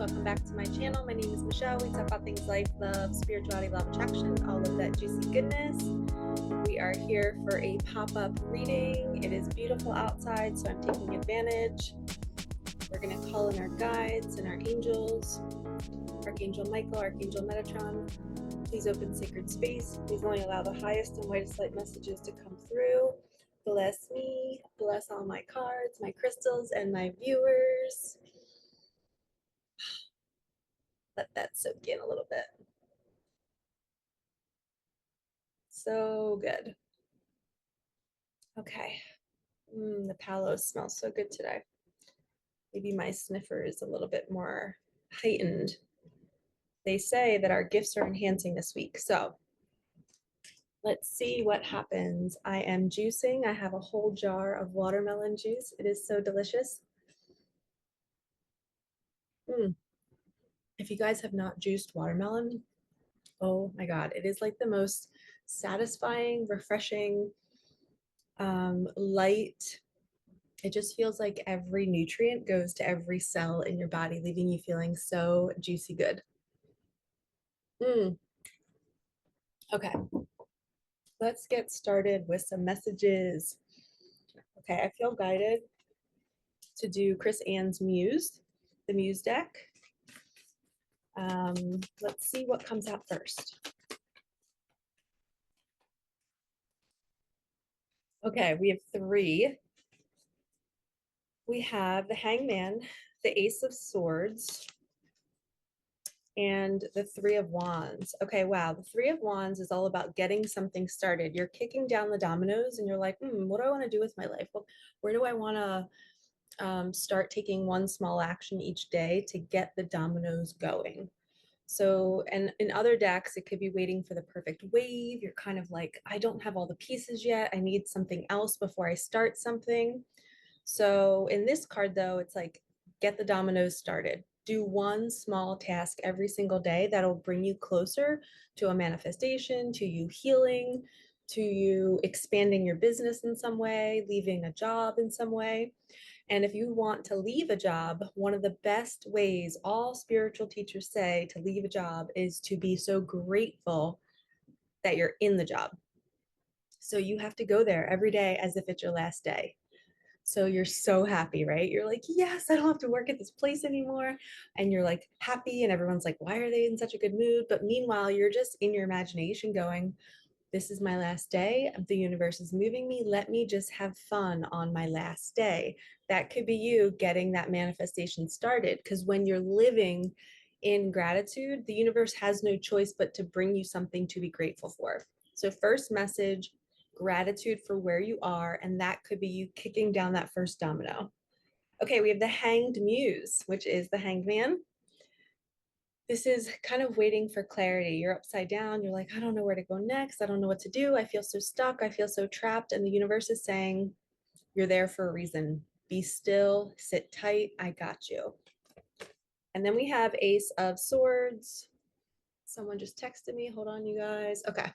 welcome back to my channel. My name is Michelle. We talk about things life, love, spirituality, law of attraction, all of that juicy goodness. We are here for a pop-up reading. It is beautiful outside, so I'm taking advantage. We're going to call in our guides and our angels. Archangel Michael, Archangel Metatron, please open sacred space. Please only allow the highest and whitest light messages to come through. Bless me, bless all my cards, my crystals, and my viewers. Let that soak in a little bit. So good. Okay. The palo smells so good today. Maybe my sniffer is a little bit more heightened. They say that our gifts are enhancing this week. So let's see what happens. I am juicing. I have a whole jar of watermelon juice. It is so delicious. If you guys have not juiced watermelon, oh my God, it is like the most satisfying, refreshing, light. It just feels like every nutrient goes to every cell in your body, leaving you feeling so juicy good. Okay, let's get started with some messages. Okay, I feel guided to do Chris Ann's Muse, the Muse deck. Let's see what comes out first. Okay, we have three. We have the Hangman, the Ace of Swords, and the Three of Wands. Okay, wow, the Three of Wands is all about getting something started. You're kicking down the dominoes and you're like, what do I want to do with my life? Well, where do I want to start taking one small action each day to get the dominoes going? So, and in other decks, it could be waiting for the perfect wave. You're kind of like, I don't have all the pieces yet. I need something else before I start something. So in this card, though, it's like, get the dominoes started. Do one small task every single day that'll bring you closer to a manifestation, to you healing, to you expanding your business in some way, leaving a job in some way. And if you want to leave a job, one of the best ways all spiritual teachers say to leave a job is to be so grateful that you're in the job. So you have to go there every day as if it's your last day. So you're so happy, right? You're like, yes, I don't have to work at this place anymore. And you're like happy, and everyone's like, why are they in such a good mood? But meanwhile, you're just in your imagination going, this is my last day. The universe is moving me. Let me just have fun on my last day. That could be you getting that manifestation started. Because when you're living in gratitude, the universe has no choice but to bring you something to be grateful for. So, first message, gratitude for where you are. And that could be you kicking down that first domino. Okay, we have the Hanged Muse, which is the Hanged Man. This is kind of waiting for clarity. You're upside down. You're like, I don't know where to go next. I don't know what to do. I feel so stuck. I feel so trapped. And the universe is saying, you're there for a reason. Be still, sit tight. I got you. And then we have Ace of Swords. Someone just texted me. Hold on, you guys. Okay.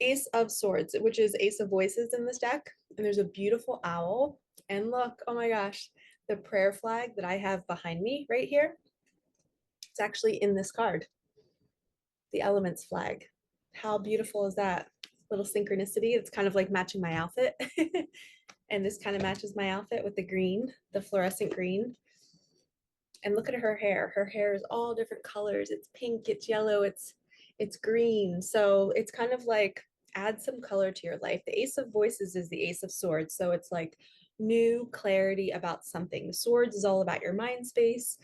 Ace of Swords, which is Ace of Voices in this deck. And there's a beautiful owl. And look, oh my gosh, the prayer flag that I have behind me right here. It's actually in this card, the elements flag. How beautiful is that? Little synchronicity. It's kind of like matching my outfit. And this kind of matches my outfit with the green, the fluorescent green. And look at her hair. Her hair is all different colors. It's pink, it's yellow, it's green. So it's kind of like add some color to your life. The Ace of Voices is the Ace of Swords. So it's like new clarity about something. The Swords is all about your mind space.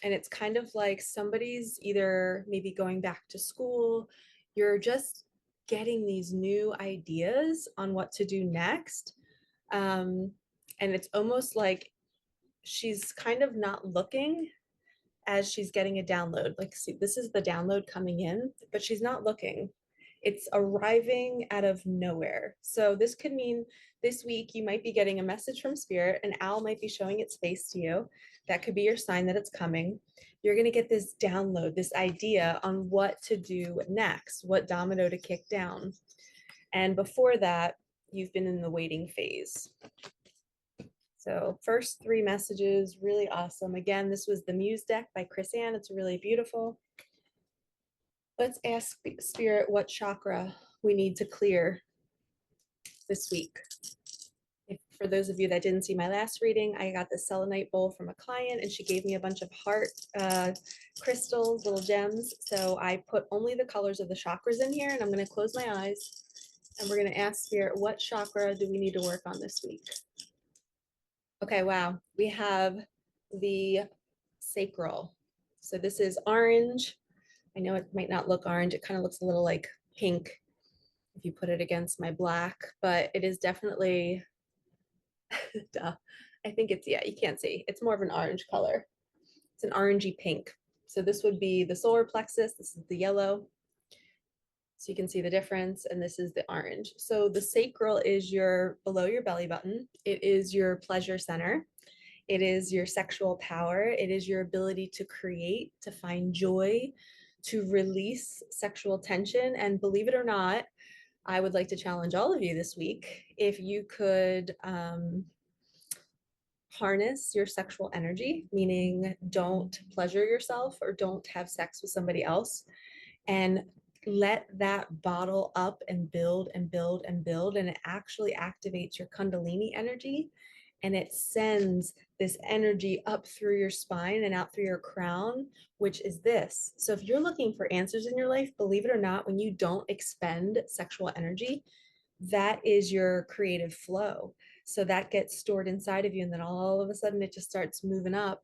And it's kind of like somebody's either maybe going back to school, you're just getting these new ideas on what to do next. And it's almost like she's kind of not looking as she's getting a download. Like, see, this is the download coming in, but she's not looking. It's arriving out of nowhere. So this could mean this week you might be getting a message from spirit. An owl might be showing its face to you. That could be your sign that it's coming. You're going to get this download, this idea on what to do next, what domino to kick down. And before that, you've been in the waiting phase. So first three messages, really awesome. Again, this was the Muse deck by Chris Ann. It's really beautiful. Let's ask Spirit what chakra we need to clear this week. For those of you that didn't see my last reading, I got this selenite bowl from a client and she gave me a bunch of heart crystals, little gems. So I put only the colors of the chakras in here, and I'm going to close my eyes and we're going to ask Spirit, what chakra do we need to work on this week? Okay, wow. We have the sacral. So this is orange. I know it might not look orange. It kind of looks a little like pink if you put it against my black, but it is definitely, duh. I think it's, yeah, you can't see. It's more of an orange color. It's an orangey pink. So this would be the solar plexus. This is the yellow. So you can see the difference. And this is the orange. So the sacral is your below your belly button. It is your pleasure center. It is your sexual power. It is your ability to create, to find joy, to release sexual tension. And believe it or not, I would like to challenge all of you this week. If you could harness your sexual energy, meaning don't pleasure yourself or don't have sex with somebody else, and let that bottle up and build and build and build, and it actually activates your kundalini energy, and it sends this energy up through your spine and out through your crown, which is this. So if you're looking for answers in your life, believe it or not, when you don't expend sexual energy, that is your creative flow. So that gets stored inside of you, and then all of a sudden it just starts moving up,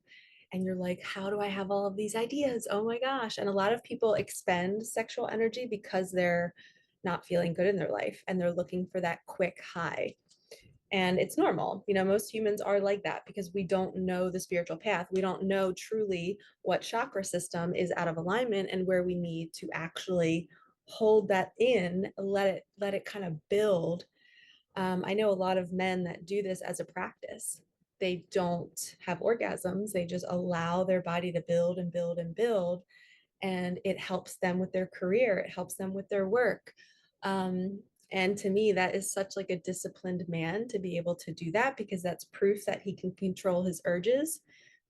and you're like, how do I have all of these ideas? Oh my gosh. And a lot of people expend sexual energy because they're not feeling good in their life and they're looking for that quick high. And it's normal. You know, most humans are like that because we don't know the spiritual path. We don't know truly what chakra system is out of alignment and where we need to actually hold that in, let it kind of build. I know a lot of men that do this as a practice. They don't have orgasms. They just allow their body to build and build and build, and it helps them with their career. It helps them with their work. And to me, that is such like a disciplined man to be able to do that, because that's proof that he can control his urges,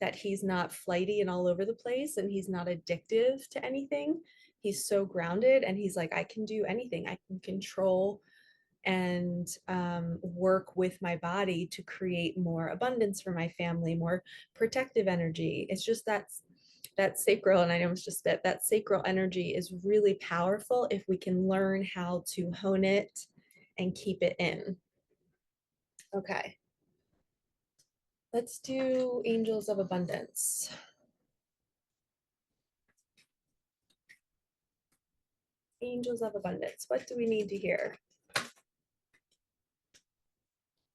that he's not flighty and all over the place, and he's not addictive to anything. He's so grounded, and he's like, I can do anything. I can control and work with my body to create more abundance for my family, more protective energy. It's just that sacral, and I almost just spit, that sacral energy is really powerful if we can learn how to hone it and keep it in. Okay, let's do angels of abundance. Angels of abundance, what do we need to hear?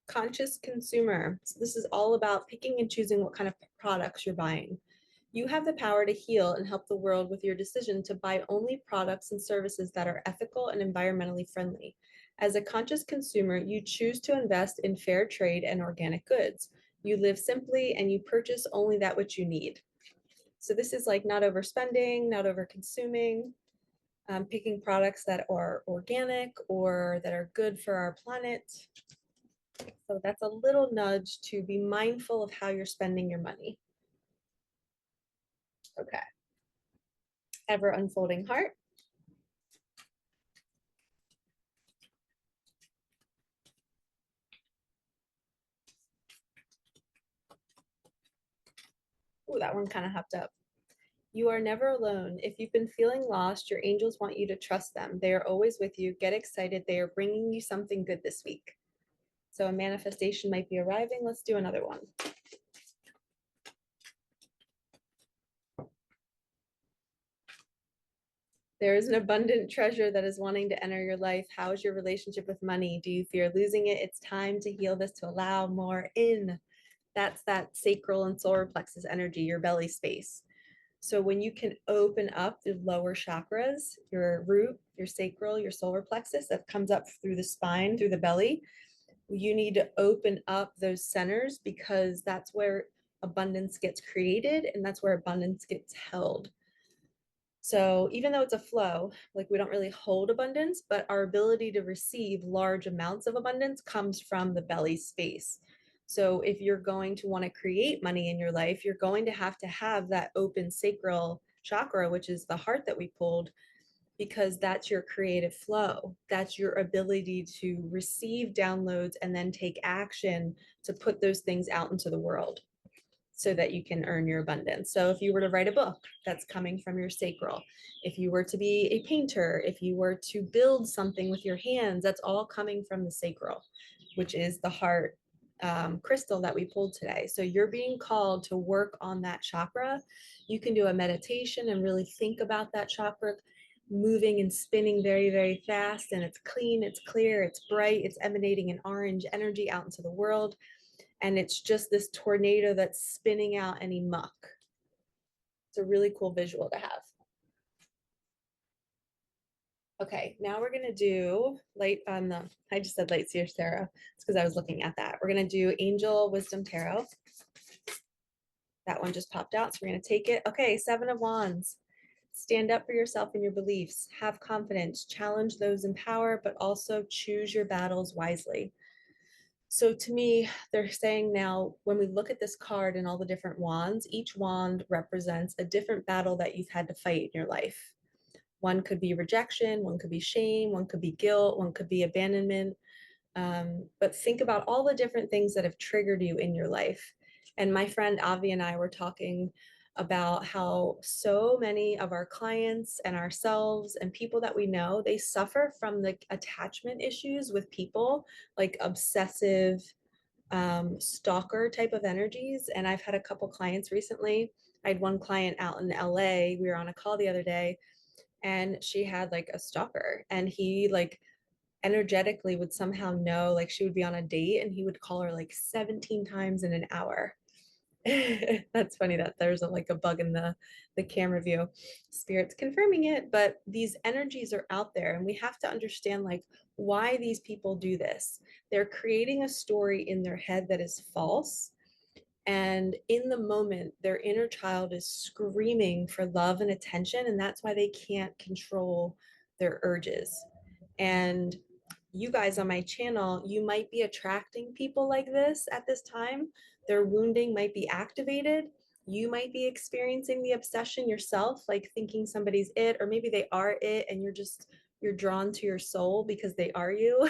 Conscious consumer. So this is all about picking and choosing what kind of products you're buying. You have the power to heal and help the world with your decision to buy only products and services that are ethical and environmentally friendly. As a conscious consumer, you choose to invest in fair trade and organic goods. You live simply and you purchase only that which you need. So this is like not overspending, not over consuming, picking products that are organic or that are good for our planet. So that's a little nudge to be mindful of how you're spending your money. Okay. Ever unfolding heart. Ooh, that one kind of hopped up. You are never alone. If you've been feeling lost, your angels want you to trust them. They are always with you. Get excited. They are bringing you something good this week. So a manifestation might be arriving. Let's do another one. There is an abundant treasure that is wanting to enter your life. How is your relationship with money? Do you fear losing it? It's time to heal this, to allow more in. That's that sacral and solar plexus energy, your belly space. So when you can open up the lower chakras, your root, your sacral, your solar plexus that comes up through the spine, through the belly, you need to open up those centers, because that's where abundance gets created and that's where abundance gets held. So even though it's a flow, like we don't really hold abundance, but our ability to receive large amounts of abundance comes from the belly space. So if you're going to want to create money in your life, you're going to have that open sacral chakra, which is the heart that we pulled, because that's your creative flow. That's your ability to receive downloads and then take action to put those things out into the world so that you can earn your abundance. So if you were to write a book, that's coming from your sacral. If you were to be a painter, if you were to build something with your hands, that's all coming from the sacral, which is the heart crystal that we pulled today. So you're being called to work on that chakra. You can do a meditation and really think about that chakra moving and spinning very, very fast. And it's clean, it's clear, it's bright, it's emanating an orange energy out into the world. And it's just this tornado that's spinning out any muck. It's a really cool visual to have. Okay, now we're gonna do light on the, I just said light seer tarot. It's because I was looking at that. We're gonna do angel wisdom tarot. That one just popped out, so we're gonna take it. Okay, 7 of Wands. Stand up for yourself and your beliefs. Have confidence. Challenge those in power, but also choose your battles wisely. So to me, they're saying now, when we look at this card and all the different wands, each wand represents a different battle that you've had to fight in your life. One could be rejection, one could be shame, one could be guilt, one could be abandonment. But think about all the different things that have triggered you in your life. And my friend Avi and I were talking about how so many of our clients and ourselves and people that we know, they suffer from the attachment issues with people, like obsessive stalker type of energies. And I've had a couple clients recently. I had one client out in LA. We were on a call the other day, and she had like a stalker, and he like energetically would somehow know, like she would be on a date and he would call her like 17 times in an hour. That's funny that there's like a bug in the camera view. Spirit's confirming it, but these energies are out there, and we have to understand like why these people do this. They're creating a story in their head that is false, and in the moment their inner child is screaming for love and attention, and that's why they can't control their urges. And you guys on my channel, you might be attracting people like this at this time. Their wounding might be activated. You might be experiencing the obsession yourself, like thinking somebody's it, or maybe they are it, and you're drawn to your soul because they are you.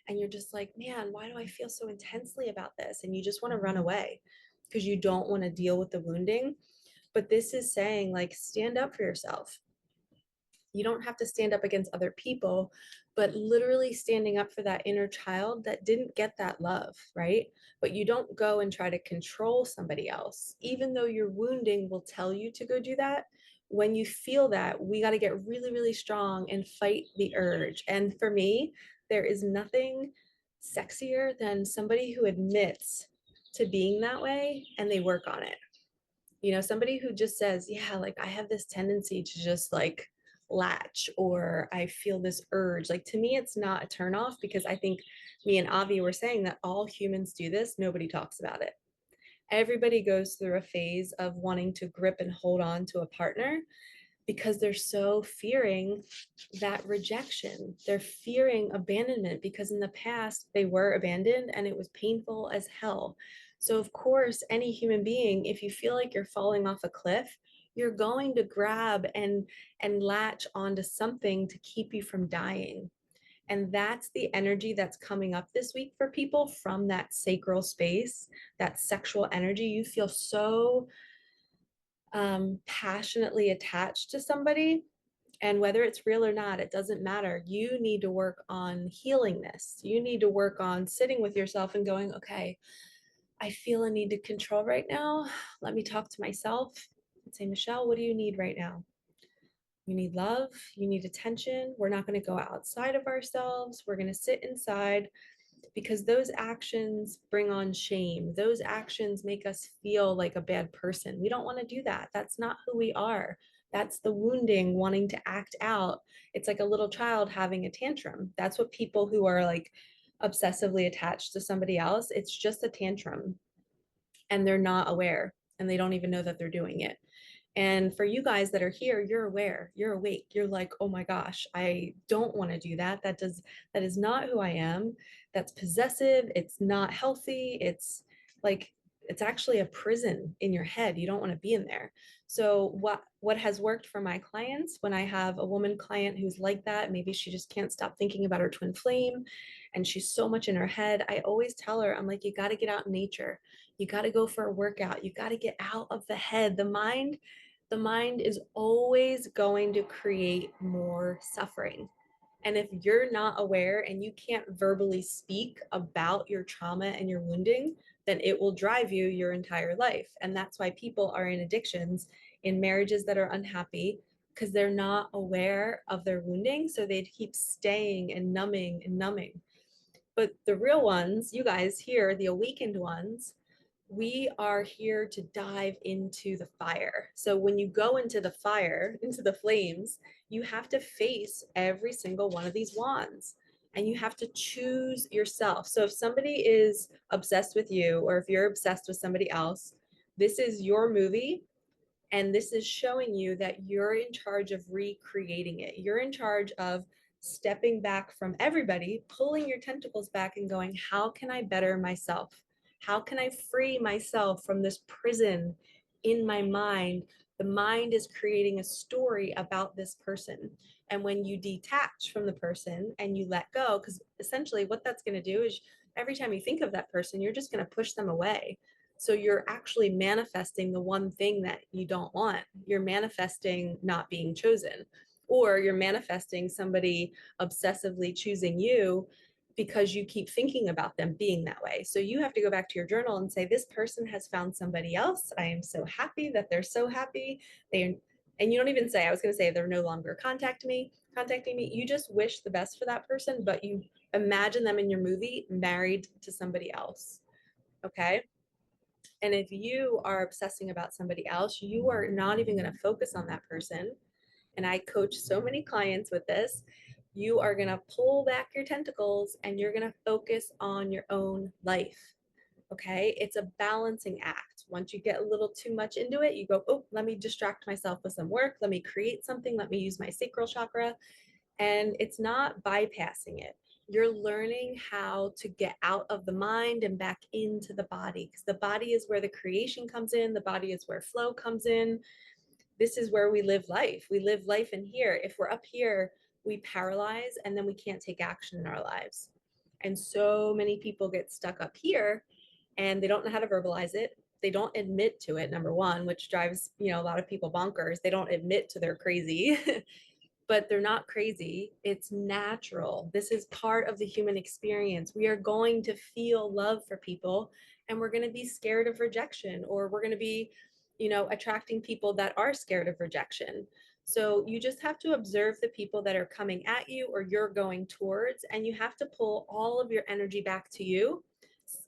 And you're just like, man, why do I feel so intensely about this? And you just want to run away because you don't want to deal with the wounding. But this is saying, like, stand up for yourself. You don't have to stand up against other people, but literally standing up for that inner child that didn't get that love, right? But you don't go and try to control somebody else, even though your wounding will tell you to go do that. When you feel that, we got to get really, really strong and fight the urge. And for me, there is nothing sexier than somebody who admits to being that way and they work on it. You know, somebody who just says, yeah, like I have this tendency to just like latch, or I feel this urge. Like to me, it's not a turnoff, because I think me and Avi were saying that all humans do this. Nobody talks about it. Everybody goes through a phase of wanting to grip and hold on to a partner because they're so fearing that rejection. They're fearing abandonment because in the past they were abandoned and it was painful as hell. So, of course, any human being, if you feel like you're falling off a cliff, you're going to grab and latch onto something to keep you from dying. And that's the energy that's coming up this week for people from that sacral space, that sexual energy. You feel so passionately attached to somebody, and whether it's real or not, it doesn't matter. You need to work on healing this. You need to work on sitting with yourself and going, okay, I feel a need to control right now. Let me talk to myself and say, Michelle, what do you need right now? You need love. You need attention. We're not going to go outside of ourselves. We're going to sit inside, because those actions bring on shame. Those actions make us feel like a bad person. We don't want to do that. That's not who we are. That's the wounding wanting to act out. It's like a little child having a tantrum. That's what people who are like obsessively attached to somebody else, it's just a tantrum, and they're not aware, and they don't even know that they're doing it. And for you guys that are here, you're aware, you're awake. You're like, oh my gosh, I don't want to do that. That is not who I am. That's possessive. It's not healthy. Like, it's actually a prison in your head. You don't want to be in there. So what has worked for my clients, when I have a woman client who's like that, maybe she just can't stop thinking about her twin flame and she's so much in her head, I always tell her, I'm like, you got to get out in nature. You got to go for a workout. You got to get out of the head. The mind is always going to create more suffering. And if you're not aware and you can't verbally speak about your trauma and your wounding, then it will drive you your entire life. And that's why people are in addictions, in marriages that are unhappy, because they're not aware of their wounding. So they keep staying and numbing and numbing. But the real ones, you guys here, the awakened ones, we are here to dive into the fire. So when you go into the fire, into the flames, you have to face every single one of these wands and you have to choose yourself. So if somebody is obsessed with you, or if you're obsessed with somebody else, this is your movie. And this is showing you that you're in charge of recreating it. You're in charge of stepping back from everybody, pulling your tentacles back and going, how can I better myself? How can I free myself from this prison in my mind? The mind is creating a story about this person. And when you detach from the person and you let go, because essentially what that's going to do is every time you think of that person, you're just going to push them away. So you're actually manifesting the one thing that you don't want. You're manifesting not being chosen, or you're manifesting somebody obsessively choosing you because you keep thinking about them being that way. So you have to go back to your journal and say, this person has found somebody else. I am so happy that they're so happy. And you don't even say, I was going to say they're no longer contacting me. You just wish the best for that person, but you imagine them in your movie married to somebody else. Okay. And if you are obsessing about somebody else, you are not even going to focus on that person. And I coach so many clients with this. You are going to pull back your tentacles and you're going to focus on your own life. Okay. It's a balancing act. Once you get a little too much into it, you go, oh, let me distract myself with some work. Let me create something. Let me use my sacral chakra. And it's not bypassing it. You're learning how to get out of the mind and back into the body, because the body is where the creation comes in. The body is where flow comes in. This is where we live life. We live life in here. If we're up here, we paralyze and then we can't take action in our lives. And so many people get stuck up here and they don't know how to verbalize it. They don't admit to it, number one, which drives, a lot of people bonkers. They don't admit to they're crazy. But they're not crazy. It's natural. This is part of the human experience. We are going to feel love for people and we're going to be scared of rejection, or we're going to be, attracting people that are scared of rejection. So you just have to observe the people that are coming at you or you're going towards, and you have to pull all of your energy back to you.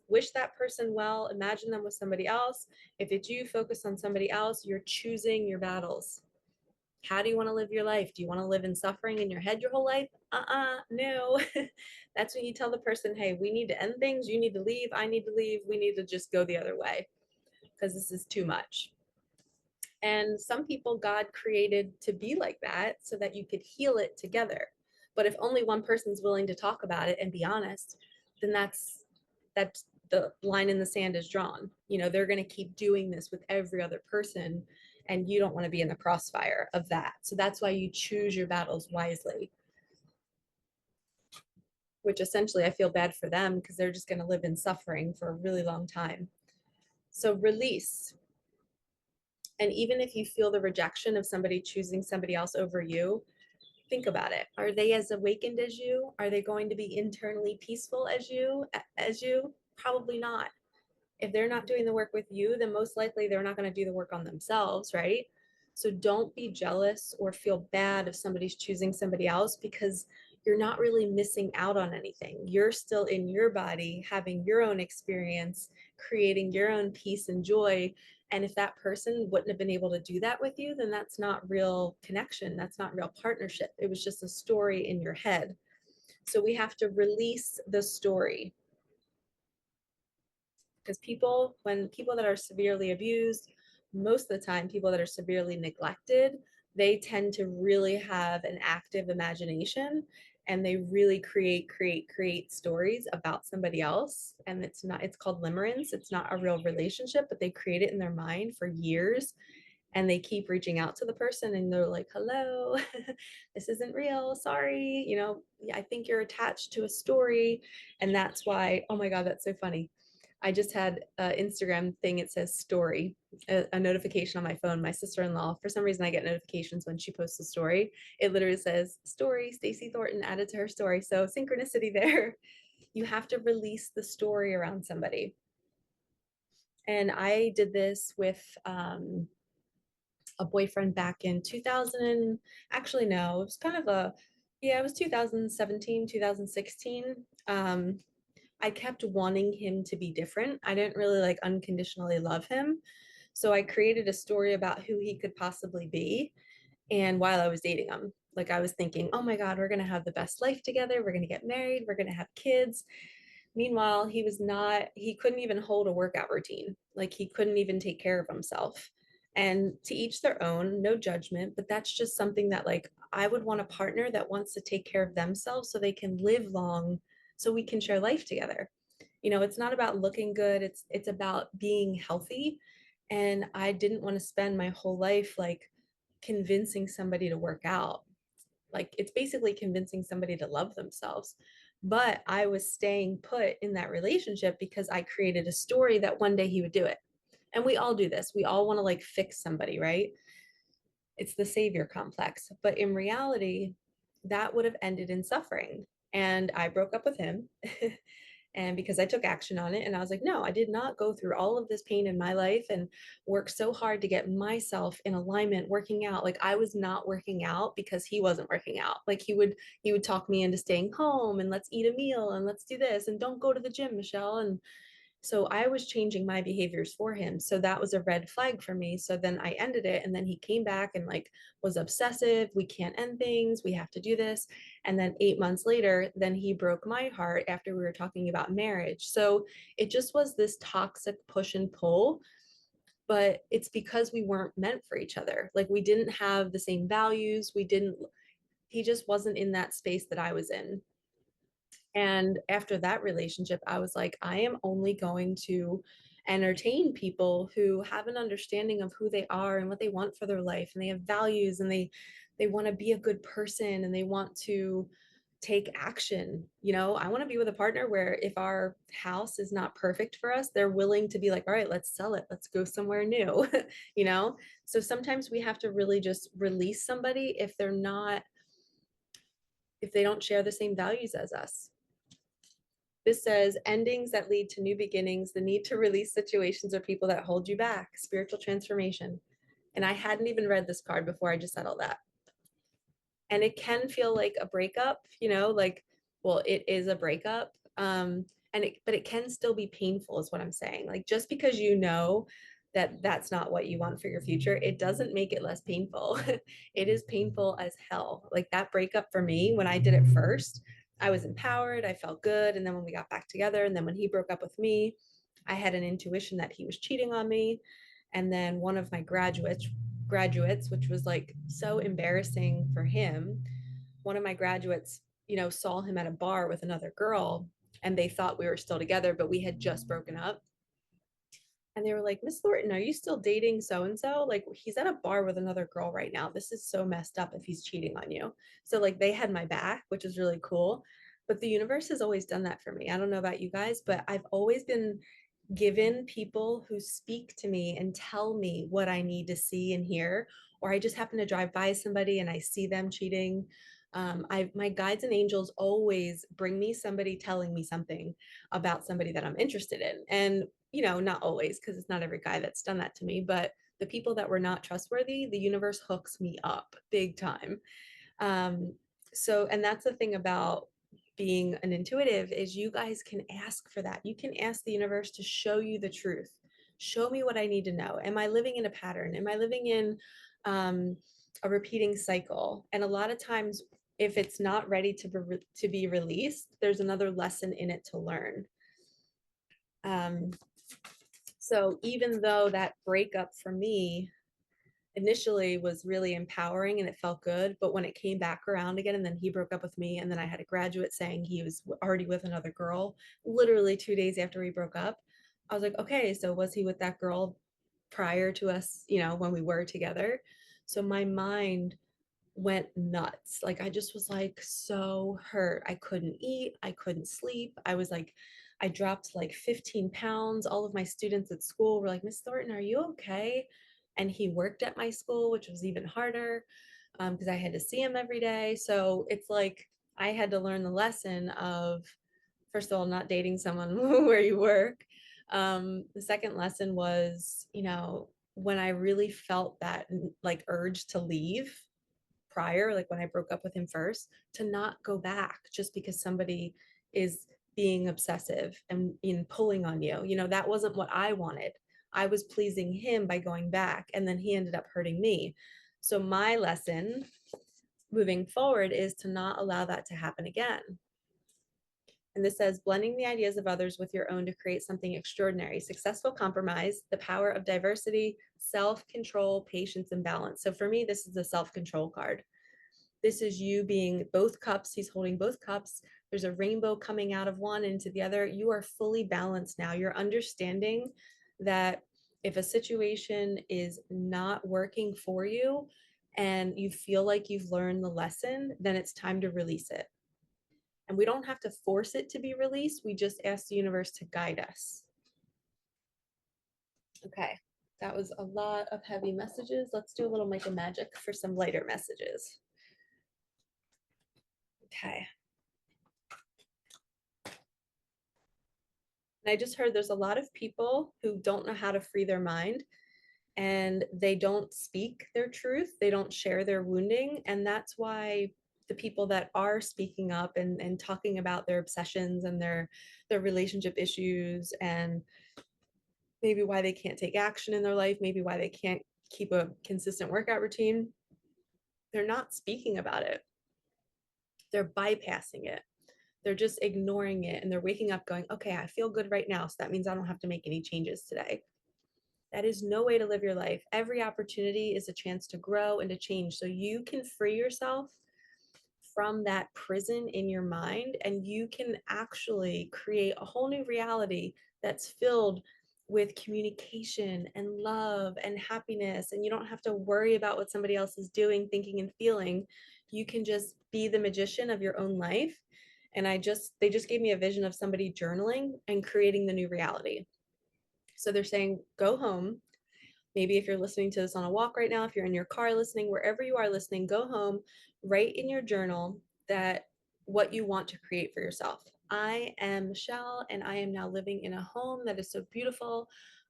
Wish that person well, imagine them with somebody else. If it's you, focus on somebody else. You're choosing your battles. How do you want to live your life? Do you want to live in suffering in your head your whole life? No. That's when you tell the person, hey, we need to end things. You need to leave. I need to leave. We need to just go the other way because this is too much. And some people God created to be like that so that you could heal it together. But if only one person's willing to talk about it and be honest, then that's the line in the sand is drawn. They're going to keep doing this with every other person, and you don't want to be in the crossfire of that. So that's why you choose your battles wisely, which essentially I feel bad for them because they're just going to live in suffering for a really long time. So release. And even if you feel the rejection of somebody choosing somebody else over you, think about it. Are they as awakened as you? Are they going to be internally peaceful as you? Probably not. If they're not doing the work with you, then most likely they're not going to do the work on themselves, right? So don't be jealous or feel bad if somebody's choosing somebody else, because you're not really missing out on anything. You're still in your body, having your own experience, creating your own peace and joy. And if that person wouldn't have been able to do that with you, then that's not real connection. That's not real partnership. It was just a story in your head. So we have to release the story. Because when people that are severely abused, most of the time, people that are severely neglected, they tend to really have an active imagination and they really create stories about somebody else. And it's called limerence. It's not a real relationship, but they create it in their mind for years, and they keep reaching out to the person and they're like, hello, this isn't real, sorry, I think you're attached to a story. And that's why, oh my god, that's so funny. I just had an Instagram thing, it says story, a notification on my phone. My sister-in-law, for some reason I get notifications when she posts a story. It literally says story, Stacy Thornton added to her story. So synchronicity there. You have to release the story around somebody. And I did this with a boyfriend back in 2000. Actually, no, it was kind of yeah, it was 2017, 2016. I kept wanting him to be different. I didn't really like unconditionally love him. So I created a story about who he could possibly be. And while I was dating him, like I was thinking, oh my God, we're going to have the best life together. We're going to get married. We're going to have kids. Meanwhile, he couldn't even hold a workout routine. Like he couldn't even take care of himself. And to each their own, no judgment, but that's just something that like I would want a partner that wants to take care of themselves so they can live long, so we can share life together. It's not about looking good, it's about being healthy. And I didn't want to spend my whole life like convincing somebody to work out. Like it's basically convincing somebody to love themselves. But I was staying put in that relationship because I created a story that one day he would do it. And we all do this. We all want to like fix somebody, right? It's the savior complex. But in reality, that would have ended in suffering. And I broke up with him. And because I took action on it, and I was like, no, I did not go through all of this pain in my life and work so hard to get myself in alignment, working out. Like I was not working out because he wasn't working out. Like he would talk me into staying home and let's eat a meal and let's do this and don't go to the gym, Michelle. And so I was changing my behaviors for him. So that was a red flag for me. So then I ended it. And then he came back and like was obsessive. We can't end things. We have to do this. And then 8 months later, then he broke my heart after we were talking about marriage. So it just was this toxic push and pull. But it's because we weren't meant for each other. Like we didn't have the same values. He just wasn't in that space that I was in. And after that relationship, I was like, I am only going to entertain people who have an understanding of who they are and what they want for their life. And they have values and they want to be a good person and they want to take action. I want to be with a partner where if our house is not perfect for us, they're willing to be like, all right, let's sell it. Let's go somewhere new. you know? So sometimes we have to really just release somebody if they don't share the same values as us. This says endings that lead to new beginnings, the need to release situations or people that hold you back, spiritual transformation. And I hadn't even read this card before I just said all that. And it can feel like a breakup, like, well, it is a breakup. But it can still be painful, is what I'm saying. Like, just because that that's not what you want for your future, it doesn't make it less painful. It is painful as hell. Like that breakup for me, when I did it first, I was empowered, I felt good. And then when we got back together, and then when he broke up with me, I had an intuition that he was cheating on me. And then one of my graduates, which was like so embarrassing for him, one of my graduates, saw him at a bar with another girl, and they thought we were still together, but we had just broken up. And they were like, Miss Thornton, are you still dating so and so? Like, he's at a bar with another girl right now. This is so messed up if he's cheating on you. So, like, they had my back, which is really cool. But the universe has always done that for me. I don't know about you guys, but I've always been given people who speak to me and tell me what I need to see and hear, or I just happen to drive by somebody and I see them cheating. My guides and angels always bring me somebody telling me something about somebody that I'm interested in. And, not always, because it's not every guy that's done that to me, but the people that were not trustworthy, the universe hooks me up big time. Um, and that's the thing about being an intuitive is you guys can ask for that. You can ask the universe to show you the truth. Show me what I need to know. Am I living in a pattern? Am I living in a repeating cycle? And a lot of times, if it's not ready to be released, there's another lesson in it to learn. So even though that breakup for me initially was really empowering and it felt good. But when it came back around again, and then he broke up with me, and then I had a graduate saying he was already with another girl, literally 2 days after we broke up, I was like, okay, so was he with that girl prior to us, when we were together? So my mind went nuts. Like I just was like so hurt. I couldn't eat, I couldn't sleep. I was like, I dropped like 15 pounds. All of my students at school were like, Miss Thornton, are you okay? And he worked at my school, which was even harder because I had to see him every day. So it's like I had to learn the lesson of, first of all, not dating someone where you work. The second lesson was, when I really felt that like urge to leave prior, like when I broke up with him first, to not go back just because somebody is being obsessive and pulling on you. That wasn't what I wanted. I was pleasing him by going back, and then he ended up hurting me. So my lesson moving forward is to not allow that to happen again. And this says blending the ideas of others with your own to create something extraordinary. Successful compromise, the power of diversity, self-control, patience, and balance. So for me, this is the self-control card. This is you being both cups. He's holding both cups. There's a rainbow coming out of one into the other. You are fully balanced now. You're understanding that if a situation is not working for you and you feel like you've learned the lesson, then it's time to release it. And we don't have to force it to be released. We just ask the universe to guide us. Okay, that was a lot of heavy messages. Let's do a little Micah magic for some lighter messages. Okay. And I just heard there's a lot of people who don't know how to free their mind, and they don't speak their truth. They don't share their wounding. And that's why the people that are speaking up and talking about their obsessions and their relationship issues, and maybe why they can't take action in their life, maybe why they can't keep a consistent workout routine, they're not speaking about it. They're bypassing it. They're just ignoring it, and they're waking up going, okay, I feel good right now, so that means I don't have to make any changes today. That is no way to live your life. Every opportunity is a chance to grow and to change. So you can free yourself from that prison in your mind, and you can actually create a whole new reality that's filled with communication and love and happiness. And you don't have to worry about what somebody else is doing, thinking, and feeling. You can just be the magician of your own life. And they just gave me a vision of somebody journaling and creating the new reality. So they're saying, go home. Maybe if you're listening to this on a walk right now, if you're in your car listening, wherever you are listening, go home, write in your journal that what you want to create for yourself. I am Michelle, and I am now living in a home that is so beautiful.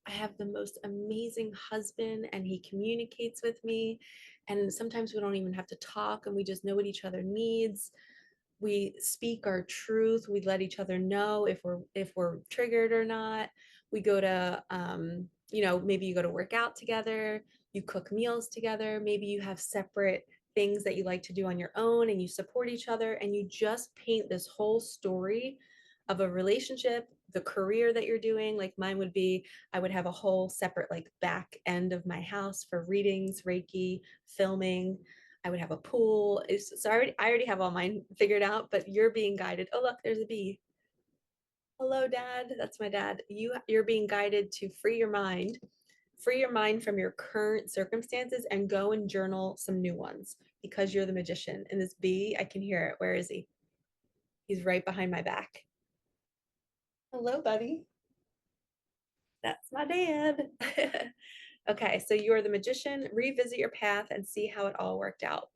I have the most amazing husband, and he communicates with me. And sometimes we don't even have to talk, and we just know what each other needs. We speak our truth. We let each other know if we're triggered or not. We go to maybe you go to work out together, you cook meals together, maybe you have separate things that you like to do on your own, and you support each other, and you just paint this whole story of a relationship, the career that you're doing. Like mine would be, I would have a whole separate like back end of my house for readings, Reiki, filming. I would have a pool. So I already have all mine figured out, but you're being guided. Oh, look, there's a bee. Hello, Dad. That's my dad. You're being guided to free your mind from your current circumstances and go and journal some new ones, because you're the magician. And this bee, I can hear it. Where is he? He's right behind my back. Hello, buddy. That's my dad. Okay, so you are the magician. Revisit your path and see how it all worked out.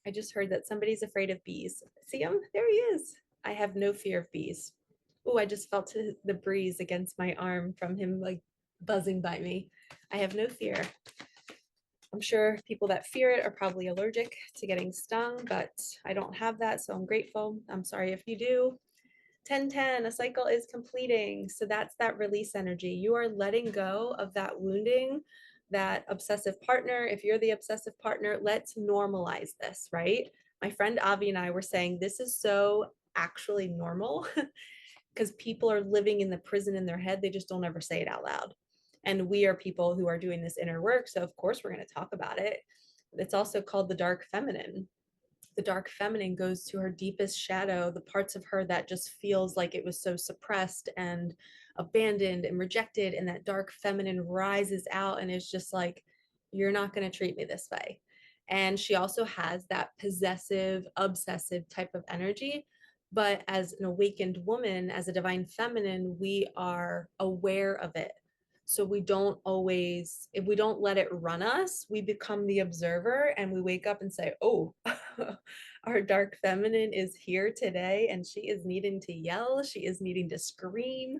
I just heard that somebody's afraid of bees. See him? There he is. I have no fear of bees. Oh, I just felt the breeze against my arm from him like buzzing by me. I have no fear. I'm sure people that fear it are probably allergic to getting stung, but I don't have that, so I'm grateful. I'm sorry if you do. 1010, a cycle is completing. So that's that release energy. You are letting go of that wounding, that obsessive partner. If you're the obsessive partner, let's normalize this, right? My friend Avi and I were saying this is so actually normal because people are living in the prison in their head. They just don't ever say it out loud. And we are people who are doing this inner work. So of course we're going to talk about it. It's also called the dark feminine. The dark feminine goes to her deepest shadow, the parts of her that just feels like it was so suppressed and abandoned and rejected. And that dark feminine rises out and is just like, you're not going to treat me this way. And she also has that possessive, obsessive type of energy. But as an awakened woman, as a divine feminine, we are aware of it. So we don't always, if we don't let it run us, we become the observer and we wake up and say, oh, our dark feminine is here today and she is needing to yell. She is needing to scream.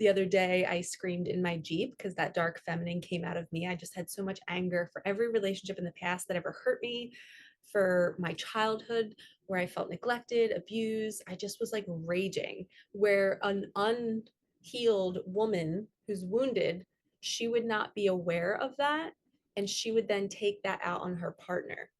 The other day, I screamed in my Jeep because that dark feminine came out of me. I just had so much anger for every relationship in the past that ever hurt me, for my childhood where I felt neglected, abused. I just was like raging, where an unhealed woman who's wounded, she would not be aware of that. And she would then take that out on her partner.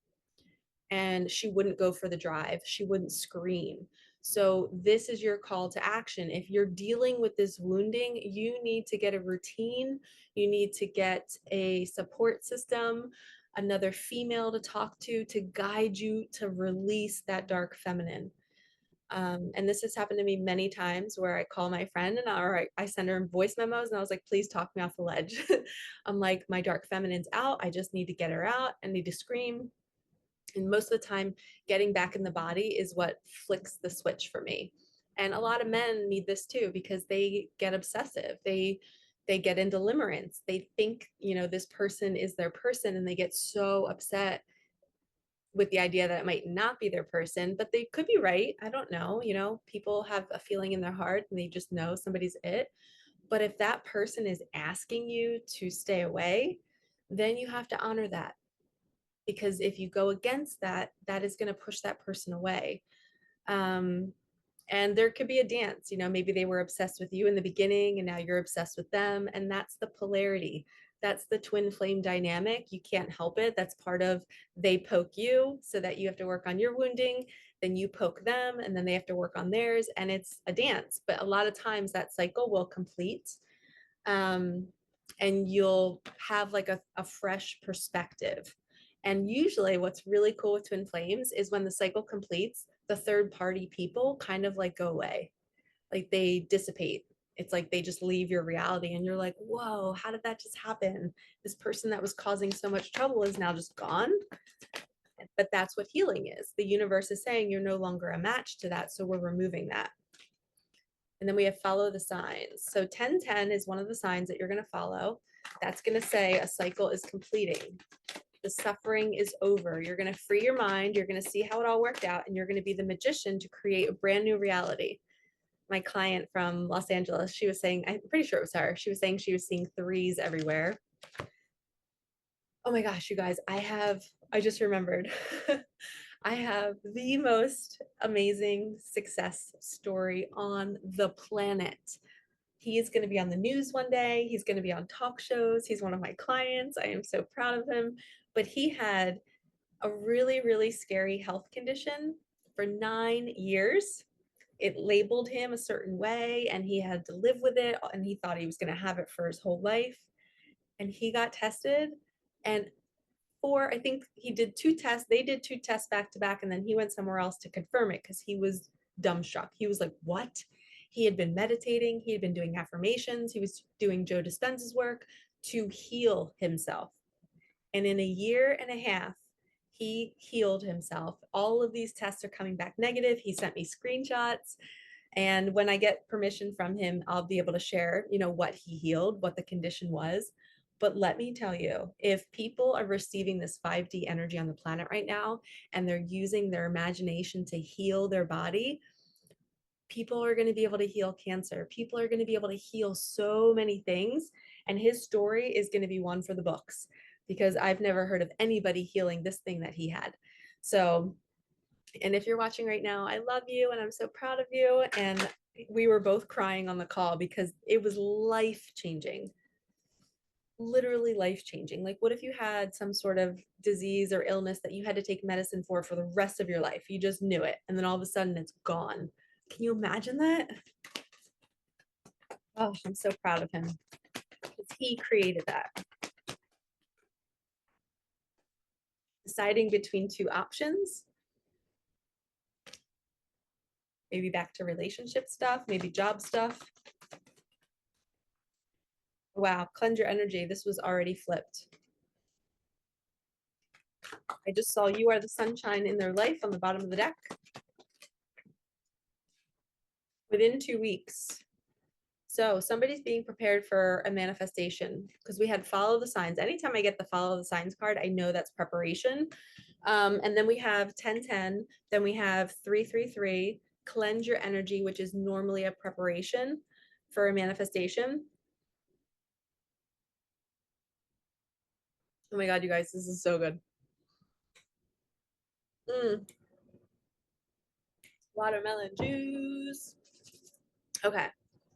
And she wouldn't go for the drive. She wouldn't scream. So this is your call to action. If you're dealing with this wounding, you need to get a routine. You need to get a support system, another female to talk to guide you to release that dark feminine. And this has happened to me many times where I call my friend and I send her voice memos and I was like, please talk me off the ledge. I'm like, my dark feminine's out. I just need to get her out. I need to scream. And most of the time, getting back in the body is what flicks the switch for me. And a lot of men need this too because they get obsessive. They get into limerence. They think, this person is their person and they get so upset with the idea that it might not be their person, but they could be right. I don't know. People have a feeling in their heart and they just know somebody's it. But if that person is asking you to stay away, then you have to honor that. Because if you go against that, that is going to push that person away. And there could be a dance, maybe they were obsessed with you in the beginning and now you're obsessed with them. And that's the polarity. That's the twin flame dynamic. You can't help it. That's part of they poke you so that you have to work on your wounding. Then you poke them and then they have to work on theirs. And it's a dance. But a lot of times that cycle will complete. And you'll have like a fresh perspective. And usually what's really cool with twin flames is when the cycle completes, the third party people kind of like go away, like they dissipate. It's like they just leave your reality and you're like, whoa, how did that just happen? This person that was causing so much trouble is now just gone. But that's what healing is. The universe is saying you're no longer a match to that. So we're removing that. And then we have follow the signs. So 1010 is one of the signs that you're going to follow. That's going to say a cycle is completing. The suffering is over. You're going to free your mind. You're going to see how it all worked out. And you're going to be the magician to create a brand new reality. My client from Los Angeles, she was saying, I'm pretty sure it was her. She was saying she was seeing threes everywhere. Oh my gosh, you guys, I just remembered. I have the most amazing success story on the planet. He is going to be on the news one day. He's going to be on talk shows. He's one of my clients. I am so proud of him. But he had a really, really scary health condition for 9 years. It labeled him a certain way and he had to live with it. And he thought he was going to have it for his whole life. And he got tested. And I think he did 2 tests. They did 2 tests back to back. And then he went somewhere else to confirm it because he was dumbstruck. He was like, what? He had been meditating. He had been doing affirmations. He was doing Joe Dispenza's work to heal himself. And in a year and a half, he healed himself. All of these tests are coming back negative. He sent me screenshots. And when I get permission from him, I'll be able to share, what he healed, what the condition was. But let me tell you, if people are receiving this 5D energy on the planet right now, and they're using their imagination to heal their body, people are going to be able to heal cancer. People are going to be able to heal so many things. And his story is going to be one for the books because I've never heard of anybody healing this thing that he had. So, and if you're watching right now, I love you and I'm so proud of you. And we were both crying on the call because it was life-changing. Literally life-changing. Like, what if you had some sort of disease or illness that you had to take medicine for the rest of your life? You just knew it. And then all of a sudden it's gone. Can you imagine that? Oh, I'm so proud of him. because he created that. Deciding between two options, maybe back to relationship stuff, maybe job stuff. Wow, cleanse your energy. This was already flipped. I just saw you are the sunshine in their life on the bottom of the deck. Within 2 weeks. So somebody's being prepared for a manifestation because we had follow the signs. Anytime I get the follow the signs card, I know that's preparation. And then we have 10-10. Then we have 3-3-3, cleanse your energy, which is normally a preparation for a manifestation. Oh my God, you guys, this is so good. Watermelon juice. Okay.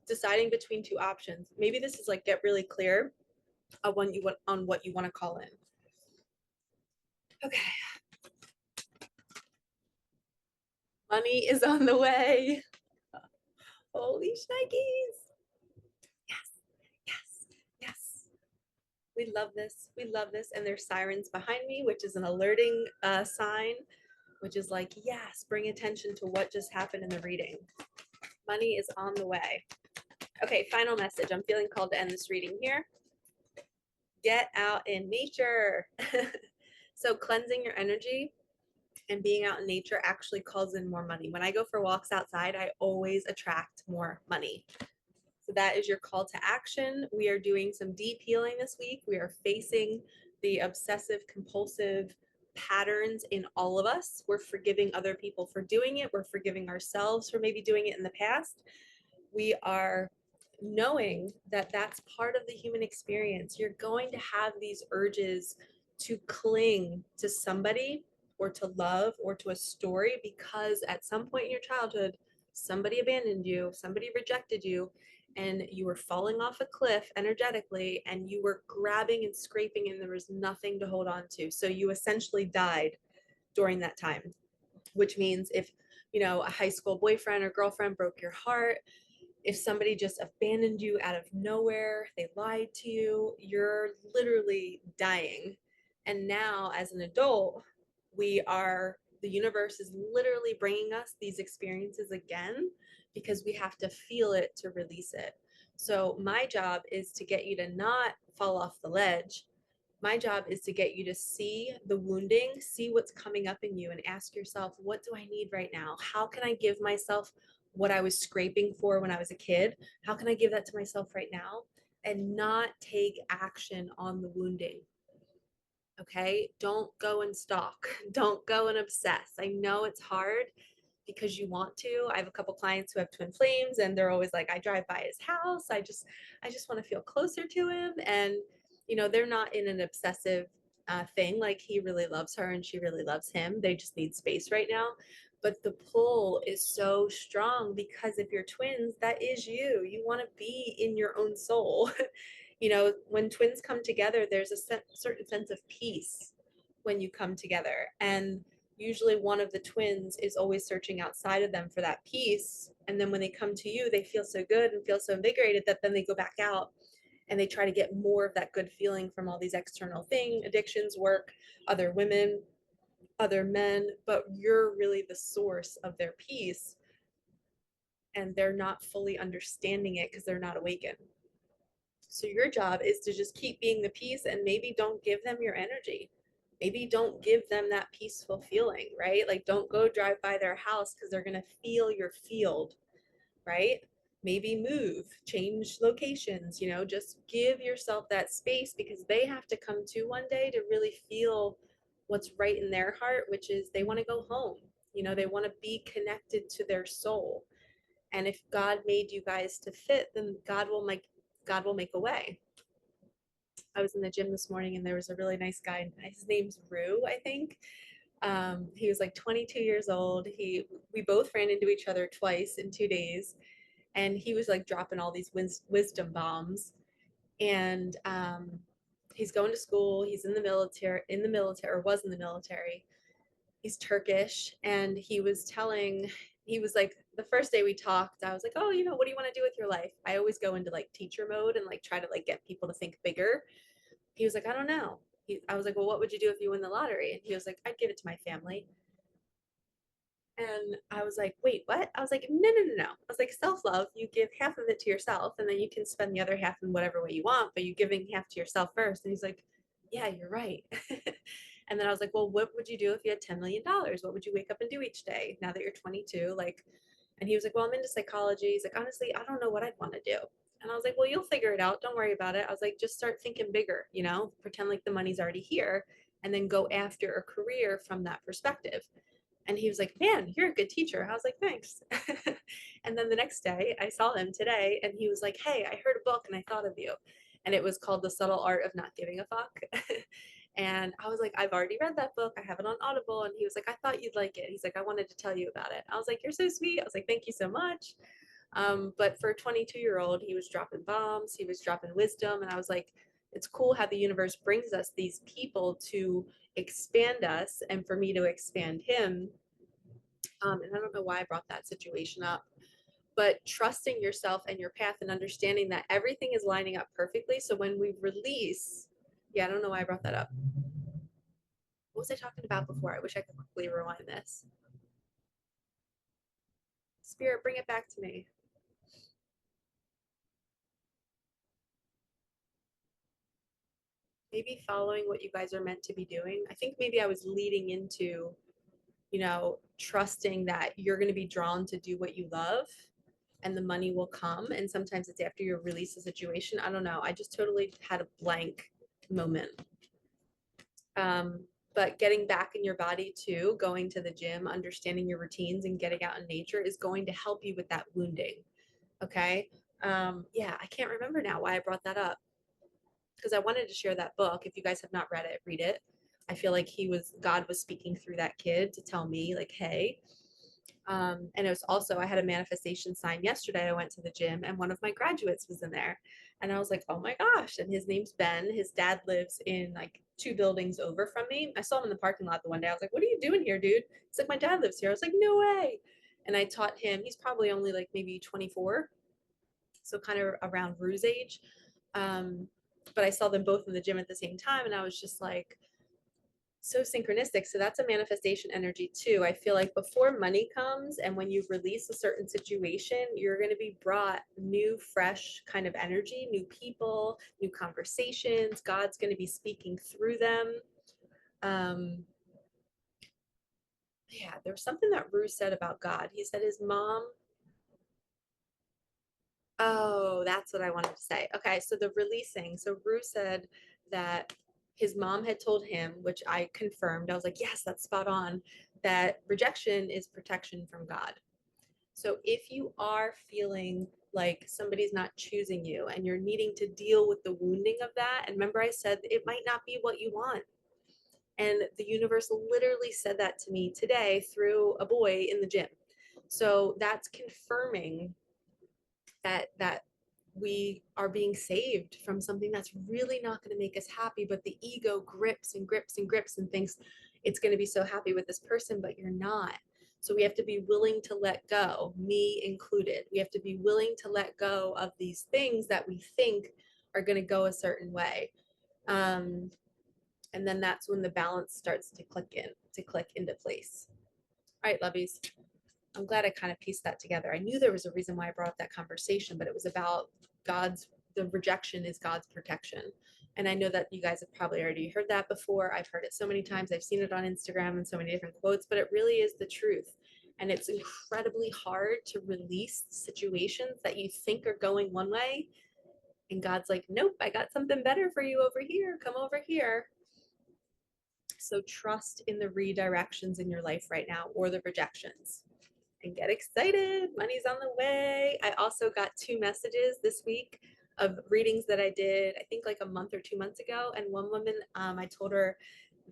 Deciding between two options. Maybe this is like get really clear on what you want to call in. Okay. Money is on the way. Holy shnikes. Yes, yes, yes. We love this. We love this. And there's sirens behind me, which is an alerting sign, which is like, yes, bring attention to what just happened in the reading. Money is on the way. Okay, final message. I'm feeling called to end this reading here. Get out in nature. So cleansing your energy and being out in nature actually calls in more money. When I go for walks outside, I always attract more money. So that is your call to action. We are doing some deep healing this week. We are facing the obsessive compulsive patterns in all of us. We're forgiving other people for doing it. We're forgiving ourselves for maybe doing it in the past. We are knowing that that's part of the human experience. You're going to have these urges to cling to somebody or to love or to a story because at some point in your childhood, somebody abandoned you, somebody rejected you, and you were falling off a cliff energetically and you were grabbing and scraping and there was nothing to hold on to. So you essentially died during that time, which means if, you know, a high school boyfriend or girlfriend broke your heart, if somebody just abandoned you out of nowhere, they lied to you, you're literally dying. And now as an adult, the universe is literally bringing us these experiences again because we have to feel it to release it. So my job is to get you to not fall off the ledge. My job is to get you to see the wounding, see what's coming up in you, and ask yourself, what do I need right now? How can I give myself what I was scraping for when I was a kid? How can I give that to myself right now and not take action on the wounding? Okay, don't go and stalk. Don't go and obsess. I know it's hard because you want to. I have a couple clients who have twin flames and they're always like, I drive by his house. I just want to feel closer to him. And, you know, they're not in an obsessive thing. Like he really loves her and she really loves him. They just need space right now. But the pull is so strong because if you're twins, that is you. You want to be in your own soul. You know, when twins come together, there's a certain sense of peace when you come together. And usually one of the twins is always searching outside of them for that peace. And then when they come to you, they feel so good and feel so invigorated that then they go back out and they try to get more of that good feeling from all these external things, addictions, work, other women, other men, but you're really the source of their peace. And they're not fully understanding it because they're not awakened. So your job is to just keep being the peace and maybe don't give them your energy. Maybe don't give them that peaceful feeling, right? Like don't go drive by their house because they're going to feel your field, right? Maybe move, change locations, you know, just give yourself that space because they have to come to one day to really feel what's right in their heart, which is they want to go home. You know, they want to be connected to their soul. And if God made you guys to fit, then God will make a way. I was in the gym this morning and there was a really nice guy. His name's Rue, I think. He was like 22 years old. We both ran into each other twice in 2 days, and he was like dropping all these wisdom bombs. And he's going to school. He's in the military, or was in the military. He's Turkish, and he was telling he was like, the first day we talked, I was like, oh, what do you want to do with your life? I always go into like teacher mode and like try to like get people to think bigger. He was like, I don't know. I was like, well, what would you do if you win the lottery? And he was like, I'd give it to my family. And I was like, wait, what? I was like, no, no, no, no. I was like, self love, you give half of it to yourself and then you can spend the other half in whatever way you want, but you're giving half to yourself first. And he's like, yeah, you're right. And then I was like, well, what would you do if you had $10 million? What would you wake up and do each day now that you're 22? Like, and he was like, well, I'm into psychology. He's like, honestly, I don't know what I'd want to do. And I was like, well, you'll figure it out. Don't worry about it. I was like, just start thinking bigger, pretend like the money's already here and then go after a career from that perspective. And he was like, man, you're a good teacher. I was like, thanks. And then the next day, I saw him today and he was like, hey, I heard a book and I thought of you. And it was called The Subtle Art of Not Giving a Fuck. And I was like, I've already read that book. I have it on Audible. And he was like, I thought you'd like it. He's like, I wanted to tell you about it. I was like, you're so sweet. I was like, thank you so much. But for a 22-year-old, he was dropping bombs, he was dropping wisdom. And I was like, it's cool how the universe brings us these people to expand us and for me to expand him. And I don't know why I brought that situation up, but trusting yourself and your path and understanding that everything is lining up perfectly. So when we release, yeah, I don't know why I brought that up. What was I talking about before? I wish I could quickly rewind this. Spirit, bring it back to me. Maybe following what you guys are meant to be doing. I think maybe I was leading into, trusting that you're going to be drawn to do what you love and the money will come. And sometimes it's after you release a situation. I don't know. I just totally had a blank moment. Um, but getting back in your body too, going to the gym, understanding your routines and getting out in nature is going to help you with that wounding. Okay. Yeah, I can't remember now why I brought that up because I wanted to share that book. If you guys have not read it, read it. I feel like God was speaking through that kid to tell me like, hey, and it was also, I had a manifestation sign yesterday. I went to the gym and one of my graduates was in there. And I was like, oh my gosh. And his name's Ben. His dad lives in like 2 buildings over from me. I saw him in the parking lot the one day. I was like, what are you doing here, dude? He's like, my dad lives here. I was like, no way. And I taught him, he's probably only like maybe 24. So kind of around Rue's age. Um, but I saw them both in the gym at the same time. And I was just like, so synchronistic. So that's a manifestation energy too. I feel like before money comes and when you release a certain situation, you're going to be brought new, fresh kind of energy, new people, new conversations. God's going to be speaking through them. Um, yeah, there was something that Rue said about God. He said his mom. Oh, that's what I wanted to say. Okay, so the releasing. So Rue said that his mom had told him, which I confirmed. I was like, yes, that's spot on, that rejection is protection from God. So if you are feeling like somebody's not choosing you and you're needing to deal with the wounding of that, and remember I said it might not be what you want. And the universe literally said that to me today through a boy in the gym. So that's confirming that we are being saved from something that's really not going to make us happy, but the ego grips and grips and grips and thinks it's going to be so happy with this person, but you're not. So we have to be willing to let go, me included. We have to be willing to let go of these things that we think are going to go a certain way. And then that's when the balance starts to click into place. All right, lovies. I'm glad I kind of pieced that together. I knew there was a reason why I brought up that conversation, but it was about the rejection is God's protection. And I know that you guys have probably already heard that before. I've heard it so many times. I've seen it on Instagram and so many different quotes, but it really is the truth. And it's incredibly hard to release situations that you think are going one way. And God's like, nope, I got something better for you over here. Come over here. So trust in the redirections in your life right now or the rejections. And get excited. Money's on the way. I also got 2 messages this week of readings that I did, I think like a month or 2 months ago. And one woman, I told her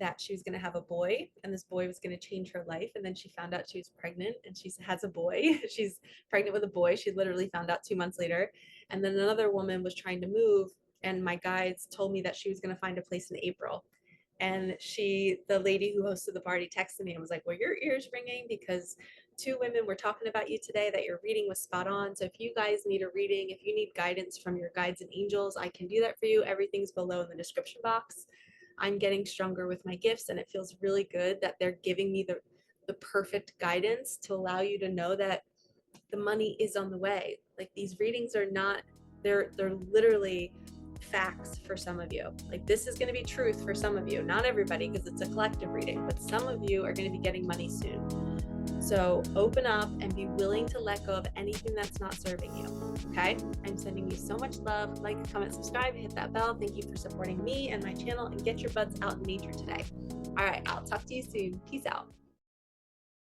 that she was going to have a boy and this boy was going to change her life. And then she found out she was pregnant and she has a boy. She's pregnant with a boy. She literally found out 2 months later. And then another woman was trying to move. And my guides told me that she was going to find a place in April. And the lady who hosted the party texted me and was like, were your ears ringing? Because two women were talking about you today that your reading was spot on. So if you guys need a reading, if you need guidance from your guides and angels, I can do that for you. Everything's below in the description box. I'm getting stronger with my gifts, and it feels really good that they're giving me the perfect guidance to allow you to know that the money is on the way. Like, these readings are not, they're literally facts for some of you. Like, this is going to be truth for some of you, not everybody, because it's a collective reading, but some of you are going to be getting money soon. So open up and be willing to let go of anything that's not serving you. Okay? I'm sending you so much love. Like, comment, subscribe, hit that bell. Thank you for supporting me and my channel, and get your butts out in nature today. All right, I'll talk to you soon. Peace out.